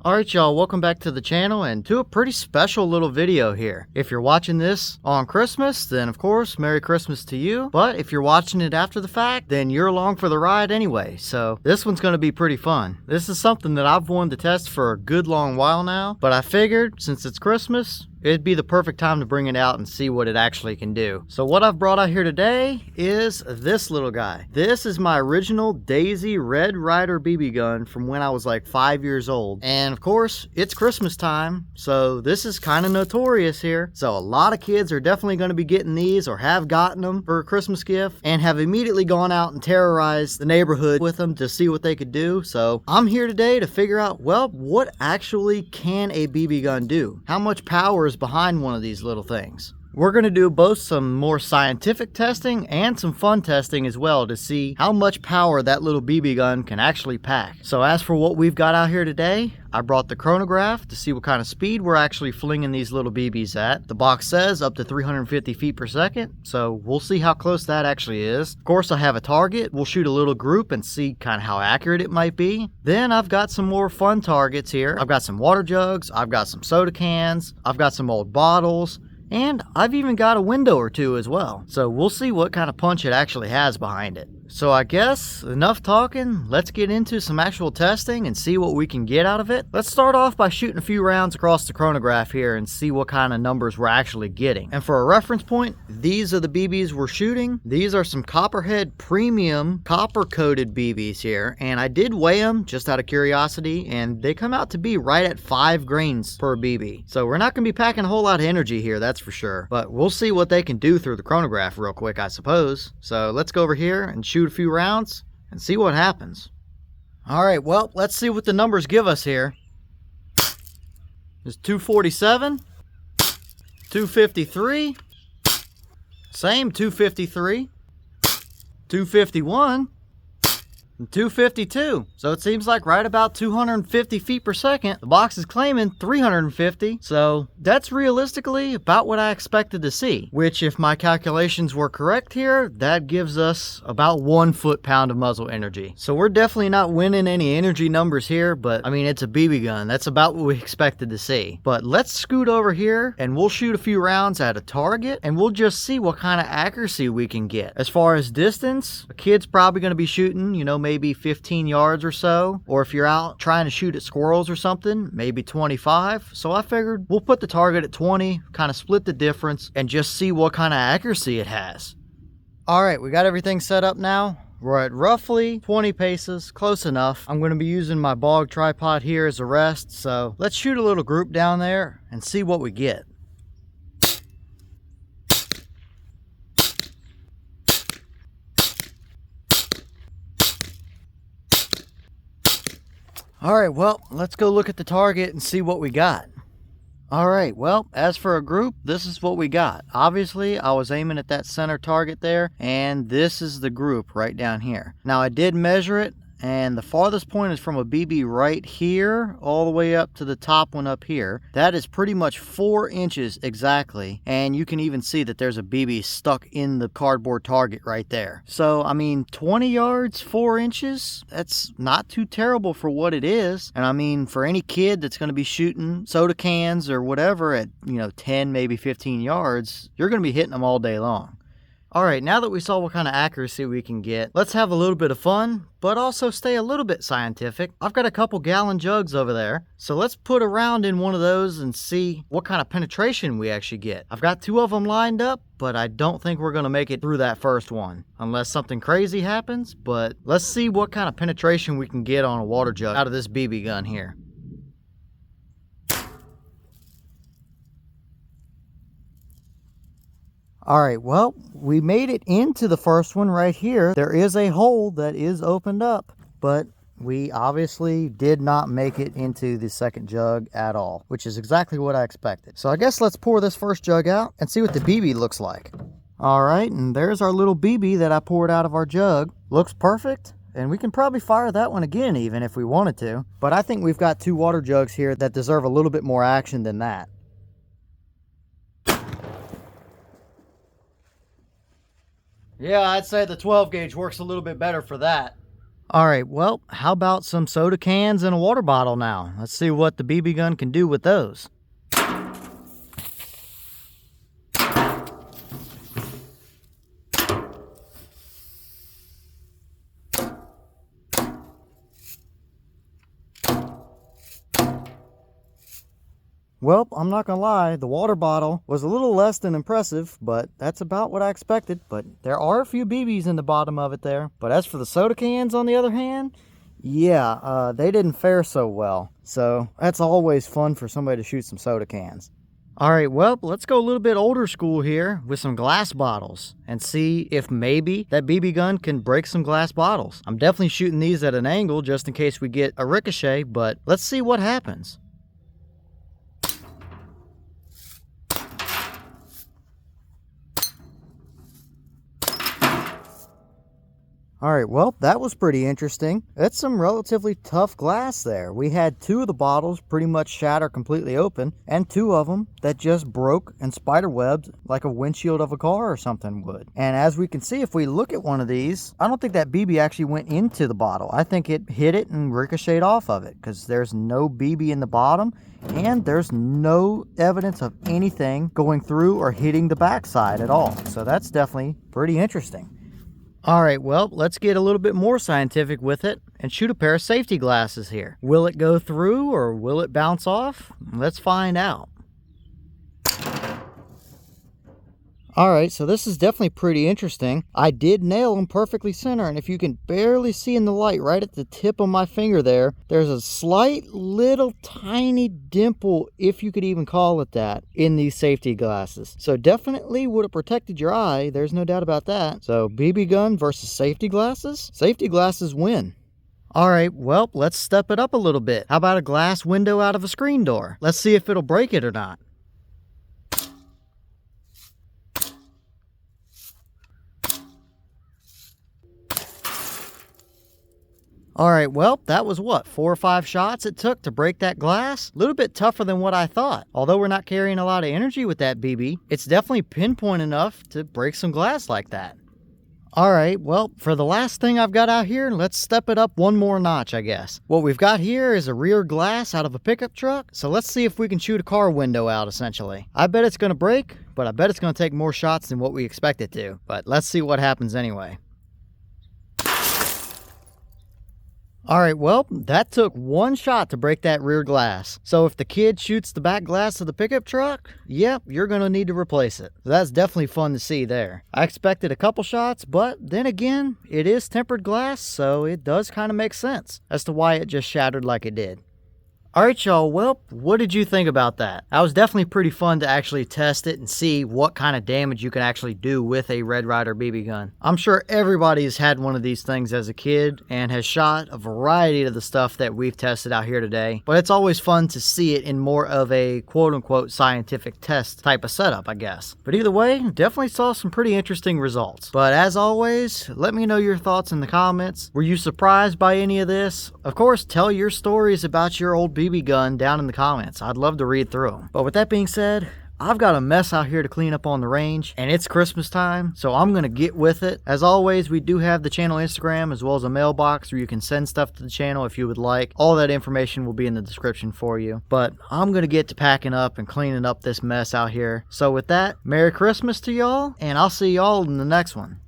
Alright y'all, welcome back to the channel and to a pretty special little video here. If you're watching this on Christmas, then of course, Merry Christmas to you. But if you're watching it after the fact, then you're along for the ride anyway. So this one's going to be pretty fun. This is something that I've wanted to test for a good long while now. But I figured, since it's Christmas, it'd be the perfect time to bring it out and see what it actually can do. So what I've brought out here today is this little guy. This is my original Daisy Red Ryder BB gun from when I was like 5 years old. And of course, it's Christmas time, so this is kind of notorious here. So a lot of kids are definitely going to be getting these or have gotten them for a Christmas gift and have immediately gone out and terrorized the neighborhood with them to see what they could do. So I'm here today to figure out, well, what actually can a BB gun do? How much power is behind one of these little things? We're going to do both some more scientific testing and some fun testing as well to see how much power that little BB gun can actually pack. So as for what we've got out here today, I brought the chronograph to see what kind of speed we're actually flinging these little BBs at. The box says up to 350 feet per second, so we'll see how close that actually is. Of course, I have a target. We'll shoot a little group and see kind of how accurate it might be. Then I've got some more fun targets here. I've got some water jugs, I've got some soda cans, I've got some old bottles, and I've even got a window or two as well. So we'll see what kind of punch it actually has behind it. So I guess enough talking, let's get into some actual testing and see what we can get out of it. Let's start off by shooting a few rounds across the chronograph here and see what kind of numbers we're actually getting. And for a reference point, these are the BBs we're shooting. These are some Copperhead premium copper coated BBs here, and I did weigh them just out of curiosity, and they come out to be right at 5 grains per BB. So we're not going to be packing a whole lot of energy here, that's for sure. But we'll see what they can do through the chronograph real quick, I suppose. So let's go over here and shoot a few rounds and see what happens. Alright, well, let's see what the numbers give us here. There's 247, 253, same 253, 251, and 252. So it seems like right about 250 feet per second. The box is claiming 350. So that's realistically about what I expected to see. Which, if my calculations were correct here, that gives us about 1 foot-pound of muzzle energy. So we're definitely not winning any energy numbers here, but I mean, it's a BB gun. That's about what we expected to see. But let's scoot over here and we'll shoot a few rounds at a target and we'll just see what kind of accuracy we can get. As far as distance, a kid's probably going to be shooting, maybe 15 yards or so, or if you're out trying to shoot at squirrels or something, maybe 25. So I figured we'll put the target at 20, kind of split the difference, and just see what kind of accuracy it has. Alright, we got everything set up now. We're at roughly 20 paces, close enough. I'm going to be using my bog tripod here as a rest, so let's shoot a little group down there and see what we get. Alright, well, let's go look at the target and see what we got. Alright, well, as for a group, this is what we got. Obviously, I was aiming at that center target there, and this is the group right down here. Now, I did measure it, and the farthest point is from a BB right here all the way up to the top one up here. That is pretty much 4 inches exactly, and you can even see that there's a BB stuck in the cardboard target right there. So I mean, 20 yards, 4 inches, that's not too terrible for what it is. And I mean, for any kid that's going to be shooting soda cans or whatever at 10, maybe 15 yards, you're going to be hitting them all day long. Alright, now that we saw what kind of accuracy we can get, let's have a little bit of fun, but also stay a little bit scientific. I've got a couple gallon jugs over there, so let's put a round in one of those and see what kind of penetration we actually get. I've got 2 of them lined up, but I don't think we're going to make it through that first one, unless something crazy happens, but let's see what kind of penetration we can get on a water jug out of this BB gun here. Alright, well, we made it into the first one right here. There is a hole that is opened up, but we obviously did not make it into the second jug at all, which is exactly what I expected. So I guess let's pour this first jug out and see what the BB looks like. Alright, and there's our little BB that I poured out of our jug. Looks perfect. And we can probably fire that one again even if we wanted to. But I think we've got 2 water jugs here that deserve a little bit more action than that. Yeah, I'd say the 12 gauge works a little bit better for that. Alright, well, how about some soda cans and a water bottle now? Let's see what the BB gun can do with those. Well, I'm not gonna lie, the water bottle was a little less than impressive, but that's about what I expected. But there are a few BBs in the bottom of it there. But as for the soda cans, on the other hand, yeah, they didn't fare so well. So that's always fun for somebody to shoot some soda cans. Alright, well, let's go a little bit older school here with some glass bottles and see if maybe that BB gun can break some glass bottles. I'm definitely shooting these at an angle just in case we get a ricochet, but let's see what happens. Alright, well, that was pretty interesting. That's some relatively tough glass there. We had 2 of the bottles pretty much shatter completely open, and 2 of them that just broke and spiderwebbed like a windshield of a car or something would. And as we can see, if we look at one of these, I don't think that BB actually went into the bottle. I think it hit it and ricocheted off of it, because there's no BB in the bottom, and there's no evidence of anything going through or hitting the backside at all. So that's definitely pretty interesting. Alright, well, let's get a little bit more scientific with it and shoot a pair of safety glasses here. Will it go through or will it bounce off? Let's find out. Alright, so this is definitely pretty interesting. I did nail them perfectly center, and if you can barely see in the light right at the tip of my finger there, there's a slight little tiny dimple, if you could even call it that, in these safety glasses. So definitely would have protected your eye, there's no doubt about that. So BB gun versus safety glasses? Safety glasses win. Alright, well, let's step it up a little bit. How about a glass window out of a screen door? Let's see if it'll break it or not. Alright, well, that was what, 4 or 5 shots it took to break that glass? A little bit tougher than what I thought. Although we're not carrying a lot of energy with that BB, it's definitely pinpoint enough to break some glass like that. Alright, well, for the last thing I've got out here, let's step it up one more notch, I guess. What we've got here is a rear glass out of a pickup truck, so let's see if we can shoot a car window out, essentially. I bet it's going to break, but I bet it's going to take more shots than what we expect it to. But let's see what happens anyway. Alright, well, that took 1 shot to break that rear glass. So if the kid shoots the back glass of the pickup truck, yep, you're going to need to replace it. So that's definitely fun to see there. I expected a couple shots, but then again, it is tempered glass, so it does kind of make sense as to why it just shattered like it did. Alright y'all, well, what did you think about that? That was definitely pretty fun to actually test it and see what kind of damage you can actually do with a Red Ryder BB gun. I'm sure everybody has had one of these things as a kid and has shot a variety of the stuff that we've tested out here today, but it's always fun to see it in more of a quote-unquote scientific test type of setup, I guess. But either way, definitely saw some pretty interesting results. But as always, let me know your thoughts in the comments. Were you surprised by any of this? Of course, tell your stories about your old BB gun down in the comments. I'd love to read through them. But with that being said, I've got a mess out here to clean up on the range, and it's Christmas time, so I'm gonna get with it. As always, we do have the channel Instagram as well as a mailbox where you can send stuff to the channel if you would like. All that information will be in the description for you. But I'm gonna get to packing up and cleaning up this mess out here. So with that, Merry Christmas to y'all, and I'll see y'all in the next one.